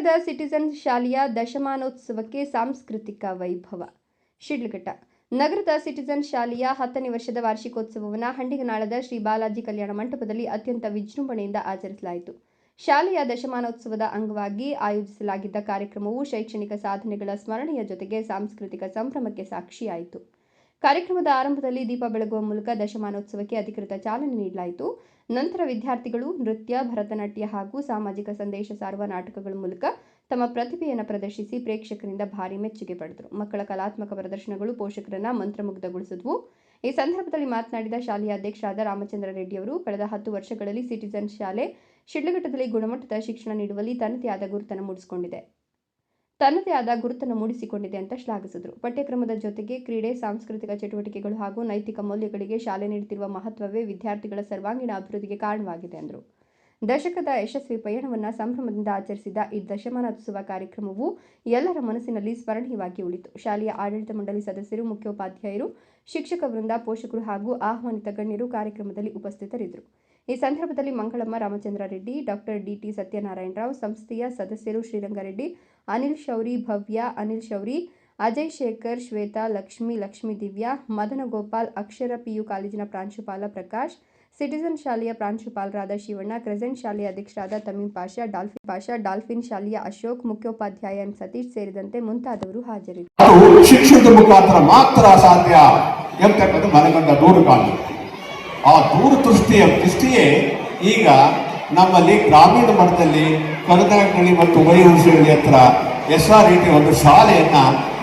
ನಗರದ ಸಿಟಿಜನ್ ಶಾಲೆಯ ದಶಮಾನೋತ್ಸವಕ್ಕೆ ಸಾಂಸ್ಕೃತಿಕ ವೈಭವ. ಶಿಡ್ಲಘಟ್ಟ ನಗರದ ಸಿಟಿಜನ್ ಶಾಲೆಯ 10ನೇ ವರ್ಷದ ವಾರ್ಷಿಕೋತ್ಸವವನ್ನು ಹಂಡಿಗನಾಳದ ಶ್ರೀ ಬಾಲಾಜಿ ಕಲ್ಯಾಣ ಮಂಟಪದಲ್ಲಿ ಅತ್ಯಂತ ವಿಜೃಂಭಣೆಯಿಂದ ಆಚರಿಸಲಾಯಿತು. ಶಾಲೆಯ ದಶಮಾನೋತ್ಸವದ ಅಂಗವಾಗಿ ಆಯೋಜಿಸಲಾಗಿದ್ದ ಕಾರ್ಯಕ್ರಮವು ಶೈಕ್ಷಣಿಕ ಸಾಧನೆಗಳ ಸ್ಮರಣೆಯ ಜೊತೆಗೆ ಸಾಂಸ್ಕೃತಿಕ ಸಂಭ್ರಮಕ್ಕೆ ಸಾಕ್ಷಿಯಾಯಿತು. ಕಾರ್ಯಕ್ರಮದ ಆರಂಭದಲ್ಲಿ ದೀಪ ಬೆಳಗುವ ಮೂಲಕ ದಶಮಾನೋತ್ಸವಕ್ಕೆ ಅಧಿಕೃತ ಚಾಲನೆ ನೀಡಲಾಯಿತು. ನಂತರ ವಿದ್ಯಾರ್ಥಿಗಳು ನೃತ್ಯ, ಭರತನಾಟ್ಯ ಹಾಗೂ ಸಾಮಾಜಿಕ ಸಂದೇಶ ಸಾರುವ ನಾಟಕಗಳ ಮೂಲಕ ತಮ್ಮ ಪ್ರತಿಭೆಯನ್ನು ಪ್ರದರ್ಶಿಸಿ ಪ್ರೇಕ್ಷಕರಿಂದ ಭಾರಿ ಮೆಚ್ಚುಗೆ ಪಡೆದರು. ಮಕ್ಕಳ ಕಲಾತ್ಮಕ ಪ್ರದರ್ಶನಗಳು ಪೋಷಕರನ್ನ ಮಂತ್ರಮುಗ್ಧಗೊಳಿಸಿದವು. ಈ ಸಂದರ್ಭದಲ್ಲಿ ಮಾತನಾಡಿದ ಶಾಲೆಯ ಅಧ್ಯಕ್ಷರಾದ ರಾಮಚಂದ್ರ ರೆಡ್ಡಿ ಅವರು, ಕಳೆದ 10 ವರ್ಷಗಳಲ್ಲಿ ಸಿಟಿಜನ್ ಶಾಲೆ ಶಿಡ್ಲಘಟ್ಟದಲ್ಲಿ ಗುಣಮಟ್ಟದ ಶಿಕ್ಷಣ ನೀಡುವಲ್ಲಿ ತನ್ನದೇ ಆದ ಗುರುತನ್ನು ಮೂಡಿಸಿಕೊಂಡಿದೆ ಅಂತ ಶ್ಲಾಘಿಸಿದರು. ಪಠ್ಯಕ್ರಮದ ಜೊತೆಗೆ ಕ್ರೀಡೆ, ಸಾಂಸ್ಕೃತಿಕ ಚಟುವಟಿಕೆಗಳು ಹಾಗೂ ನೈತಿಕ ಮೌಲ್ಯಗಳಿಗೆ ಶಾಲೆ ನೀಡುತ್ತಿರುವ ಮಹತ್ವವೇ ವಿದ್ಯಾರ್ಥಿಗಳ ಸರ್ವಾಂಗೀಣ ಅಭಿವೃದ್ಧಿಗೆ ಕಾರಣವಾಗಿದೆ ಎಂದರು. ದಶಕದ ಯಶಸ್ವಿ ಪಯಣವನ್ನು ಸಂಭ್ರಮದಿಂದ ಆಚರಿಸಿದ ಈ ದಶಮಾನೋತ್ಸವ ಕಾರ್ಯಕ್ರಮವು ಎಲ್ಲರ ಮನಸ್ಸಿನಲ್ಲಿ ಸ್ಮರಣೀಯವಾಗಿ ಉಳಿತು. ಶಾಲೆಯ ಆಡಳಿತ ಮಂಡಳಿ ಸದಸ್ಯರು, ಮುಖ್ಯೋಪಾಧ್ಯಾಯರು, ಶಿಕ್ಷಕ ವೃಂದ, ಪೋಷಕರು ಹಾಗೂ ಆಹ್ವಾನಿತ ಗಣ್ಯರು ಕಾರ್ಯಕ್ರಮದಲ್ಲಿ ಉಪಸ್ಥಿತರಿದ್ದರು. ಈ ಸಂದರ್ಭದಲ್ಲಿ ಮಂಗಳಮ್ಮ, ರಾಮಚಂದ್ರ ರೆಡ್ಡಿ, ಡಾಕ್ಟರ್ ಡಿಟಿ ಸತ್ಯನಾರಾಯಣರಾವ್, ಸಂಸ್ಥೆಯ ಸದಸ್ಯರು ಶ್ರೀರಂಗರೆಡ್ಡಿ, ಅನಿಲ್ ಶೌರಿ, ಭವ್ಯ, ಅನಿಲ್ ಶೌರಿ, ಅಜಯ್ ಶೇಖರ್, ಶ್ವೇತಾ, ಲಕ್ಷ್ಮಿ ದಿವ್ಯಾ, ಮದನಗೋಪಾಲ್, ಅಕ್ಷರ ಪಿಯು ಕಾಲೇಜಿನ ಪ್ರಾಂಶುಪಾಲ ಪ್ರಕಾಶ್, ಸಿಟಿಜನ್ ಶಾಲೆಯ ಪ್ರಾಂಶುಪಾಲರಾದ ಶಿವಣ್ಣ, ಕ್ರೆಸೆಂಟ್ ಶಾಲೆಯ ಅಧ್ಯಕ್ಷರಾದ ತಮೀಂ ಪಾಷಾ, ಡಾಲ್ಫಿನ್ ಶಾಲೆಯ ಅಶೋಕ್, ಮುಖ್ಯೋಪಾಧ್ಯಾಯ ಎಂ ಸತೀಶ್ ಸೇರಿದಂತೆ ಮುಂತಾದವರು ಹಾಜರಿದ್ದರು. ಶಿಕ್ಷಣದ ಮುಖಾಂತರ ಮಾತ್ರ ಸಾಧ್ಯ ಎಂಬತಕ್ಕಂಥ ಮನಗಂಡ ದೂರು ಕಾಣುತ್ತೆ. ಆ ದೂರದೃಷ್ಟಿಯೇ ಈಗ ನಮ್ಮಲ್ಲಿ ಗ್ರಾಮೀಣ ಮಟ್ಟದಲ್ಲಿ ಕನಕನಹಳ್ಳಿ ಮತ್ತು ವೈಹುಣಸೇಹಳ್ಳಿ ಹತ್ರ SRET ಒಂದು ಶಾಲೆಯನ್ನ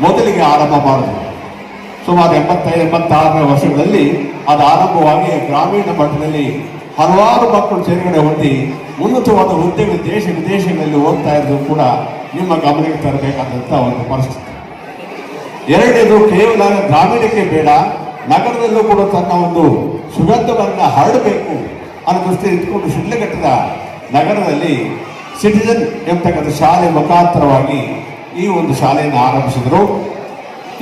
ಮೊದಲಿಗೆ ಆರಂಭ ಮಾಡಿದ್ರು. ಸುಮಾರು 85-86 ವರ್ಷಗಳಲ್ಲಿ ಅದು ಆರಂಭವಾಗಿ ಗ್ರಾಮೀಣ ಮಟ್ಟದಲ್ಲಿ ಹಲವಾರು ಮಕ್ಕಳು ಸೇರ್ಗಡೆ ಹೊಂದಿ ಉನ್ನತವಾದ ಹುದ್ದೆಗಳು ದೇಶ ವಿದೇಶಗಳಲ್ಲಿ ಹೋಗ್ತಾ ಇದ್ರು ಕೂಡ ನಿಮ್ಮ ಗಮನಕ್ಕೆ ತರಬೇಕಾದಂಥ ಒಂದು ಪರಿಸ್ಥಿತಿ. ಎರಡನೇದು, ಕೇವಲ ಗ್ರಾಮೀಣಕ್ಕೆ ಬೇಡ, ನಗರದಲ್ಲೂ ಕೂಡ ತನ್ನ ಒಂದು ಸುಗಂಧವನ್ನು ಹರಡಬೇಕು ಅನ್ನೋ ದೃಷ್ಟಿ ಇಟ್ಕೊಂಡು ಶಿಡ್ಲಘಟ್ಟದ ನಗರದಲ್ಲಿ ಸಿಟಿಜನ್ ಎಂಬತಕ್ಕಂಥ ಶಾಲೆ ಮುಖಾಂತರವಾಗಿ ಈ ಒಂದು ಶಾಲೆಯನ್ನು ಆರಂಭಿಸಿದರು.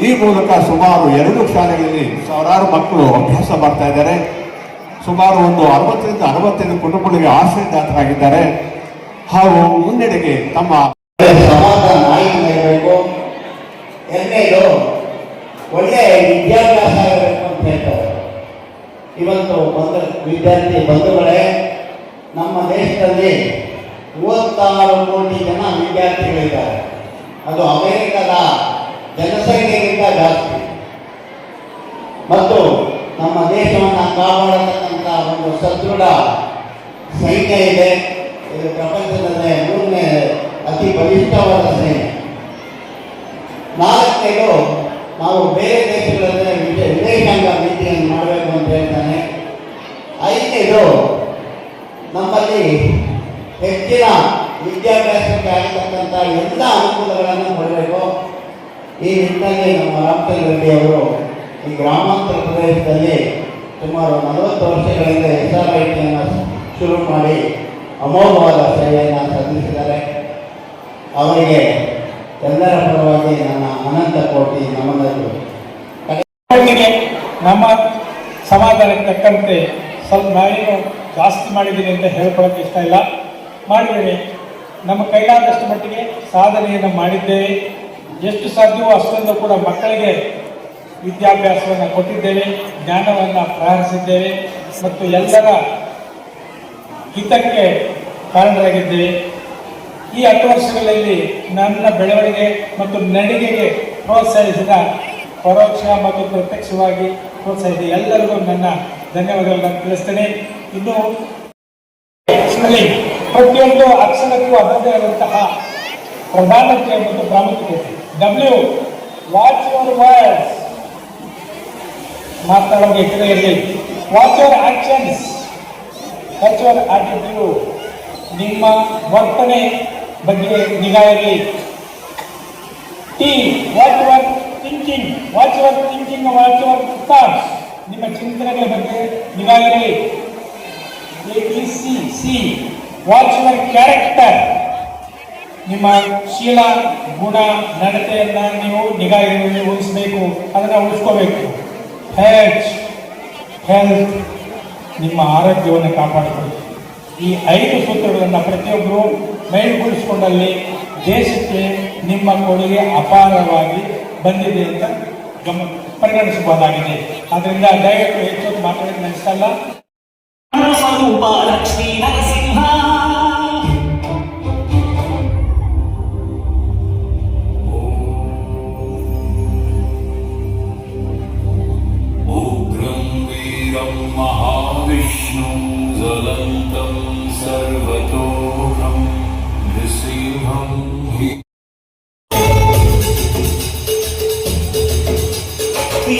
ಈ ಮೂಲಕ ಸುಮಾರು 2 ಶಾಲೆಗಳಲ್ಲಿ ಸಾವಿರಾರು ಮಕ್ಕಳು ಅಭ್ಯಾಸ ಮಾಡ್ತಾ ಇದ್ದಾರೆ. ಸುಮಾರು ಒಂದು 60-65 ಕುಟುಂಬಗಳಿಗೆ ಆಶ್ರಯದಾತರಾಗಿದ್ದಾರೆ ಹಾಗೂ ಮುನ್ನಡೆಗೆ ತಮ್ಮ ಸಮಾಜ ನಾಯಕರಾಗಬೇಕು, ಎರಡನೇದು ಒಳ್ಳೆಯ ವಿದ್ಯಾಭ್ಯಾಸ ಆಗಬೇಕು ಅಂತ ಹೇಳ್ತಾರೆ. ಇವತ್ತು ವಿದ್ಯಾರ್ಥಿ ಬಂಧುಗಳೇ, ನಮ್ಮ ದೇಶದಲ್ಲಿ 36 ಕೋಟಿ ಜನ ವಿದ್ಯಾರ್ಥಿಗಳಿದ್ದಾರೆ. ಅದು ಅಮೆರಿಕದ ಜನಸಂಖ್ಯೆಗಿಂತ ಜಾಸ್ತಿ. ಮತ್ತು ನಮ್ಮ ದೇಶವನ್ನು ಕಾಪಾಡತಕ್ಕಂಥ ಒಂದು ಸದೃಢ ಸೈನ್ಯ ಇದೆ. ಇದು ಪ್ರಪಂಚದಲ್ಲೇ 3ನೇ ಅತಿ ಬಲಿಷ್ಠವಾದ ಸೈನ್ಯ. 4ನೇದು, ನಾವು ಬೇರೆ ದೇಶಗಳಲ್ಲಿ ವಿದೇಶಾಂಗ ನೀತಿಯನ್ನು ಮಾಡಬೇಕು ಅಂತ ಹೇಳ್ತಾನೆ. 5ನೇದು, ನಮ್ಮಲ್ಲಿ ಹೆಚ್ಚಿನ ವಿದ್ಯಾಭ್ಯಾಸಕ್ಕೆ ಆಗತಕ್ಕಂಥ ಎಲ್ಲ ಅನುಕೂಲಗಳನ್ನು ಕೊಡಬೇಕು. ಈ ನಿಟ್ಟಿನಲ್ಲಿ ನಮ್ಮ ರಾಮಚಂದ್ರ ರೆಡ್ಡಿ ಅವರು ಈ ಗ್ರಾಮಾಂತರ ಪ್ರದೇಶದಲ್ಲಿ ಸುಮಾರು 40 ವರ್ಷಗಳಿಂದ SRET ಶುರು ಮಾಡಿ ಅಮೋಘವಾದ ಸೇವೆಯನ್ನು ಸಲ್ಲಿಸಿದ್ದಾರೆ. ಅವರಿಗೆ ಎಲ್ಲರ ಪರವಾಗಿ ನನ್ನ ಅನಂತ ಕೋಟಿ ನಮನಗಳು. ನಮ್ಮ ಸಮಾಧಾನಕ್ಕೆ ತಕ್ಕಂತೆ ಸ್ವಲ್ಪ ನಾವೇನು ಜಾಸ್ತಿ ಮಾಡಿದ್ದೀನಿ ಅಂತ ಹೇಳ್ಕೊಳ್ಳೋಕೆ ಇಷ್ಟ ಇಲ್ಲ. ಮಾಡಿದ್ದೇವೆ, ನಮ್ಮ ಕೈಲಾದಷ್ಟು ಮಟ್ಟಿಗೆ ಸಾಧನೆಯನ್ನು ಮಾಡಿದ್ದೇವೆ. ಎಷ್ಟು ಸಾಧ್ಯವೋ ಅಷ್ಟೊಂದು ಕೂಡ ಮಕ್ಕಳಿಗೆ ವಿದ್ಯಾಭ್ಯಾಸವನ್ನು ಕೊಟ್ಟಿದ್ದೇವೆ, ಜ್ಞಾನವನ್ನು ಪ್ರಹರಿಸಿದ್ದೇವೆ ಮತ್ತು ಎಲ್ಲರ ಹಿತಕ್ಕೆ ಕಾರಣರಾಗಿದ್ದೇವೆ. ಈ 10 ವರ್ಷಗಳಲ್ಲಿ ನನ್ನ ಬೆಳವಣಿಗೆ ಮತ್ತು ನಡಿಗೆಗೆ ಪ್ರೋತ್ಸಾಹಿಸಿದ, ಪರೋಕ್ಷ ಮತ್ತು ಪ್ರತ್ಯಕ್ಷವಾಗಿ ಪ್ರೋತ್ಸಾಹಿಸಿದ ಎಲ್ಲರಿಗೂ ನನ್ನ ಧನ್ಯವಾದಗಳನ್ನು ತಿಳಿಸ್ತೇನೆ. ಇನ್ನು ಪ್ರತಿಯೊಂದು ಅಕ್ಷರಕ್ಕೂ ಅದರದೇ ಆದಂತಹ ಪ್ರಧಾನತೆ ಮತ್ತು ಪ್ರಾಮುಖ್ಯತೆ. ವಾಚ್ ಯುವರ್ ವರ್ಡ್ಸ್, ಮಾತಾಡೋದು ಎಕರೆಯಲ್ಲಿ. Watch your actions, watch your attitude, ನಿಮ್ಮ ವರ್ತನೆ ಬಗ್ಗೆ ನಿಗಾ ಇರಲಿ. Watch your thinking, watch your thoughts, ನಿಮ್ಮ ಚಿಂತನೆಗಳ ಬಗ್ಗೆ ನಿಗಾ ಇರಲಿ. ವಾಚ್ ಯುವರ್ ಕ್ಯಾರೆಕ್ಟರ್, ನಿಮ್ಮ ಶೀಲ, ಗುಣ, ನಡತೆಯನ್ನು ನೀವು ನಿಗಾ ಉಳಿಸಬೇಕು, ಅದನ್ನು ಉಳಿಸ್ಕೋಬೇಕು. ಹೆಲ್ತ್, ನಿಮ್ಮ ಆರೋಗ್ಯವನ್ನು ಕಾಪಾಡಿಕೊಳ್ಳಿ. ಈ 5 ಸೂತ್ರಗಳನ್ನು ಪ್ರತಿಯೊಬ್ಬರು ಮೇಲುಗೂಡಿಸಿಕೊಂಡಲ್ಲಿ ದೇಶಕ್ಕೆ ನಿಮ್ಮ ಕೊಡುಗೆ ಅಪಾರವಾಗಿ ಬಂದಿದೆ ಅಂತ ಪರಿಗಣಿಸಬಹುದಾಗಿದೆ. ಆದ್ದರಿಂದ ದಯವಿಟ್ಟು ಹೆಚ್ಚು ಮಾತಾಡೋದು ನಡೆಸಲ್ಲ. ಸ್ವರೂಪ ಲಕ್ಷ್ಮೀ ನರಸಿಂಹ उग्रं वीरं महाविष्णु ज्वलन्तं सर्वतोमुखं नृसिंहं हि ಿ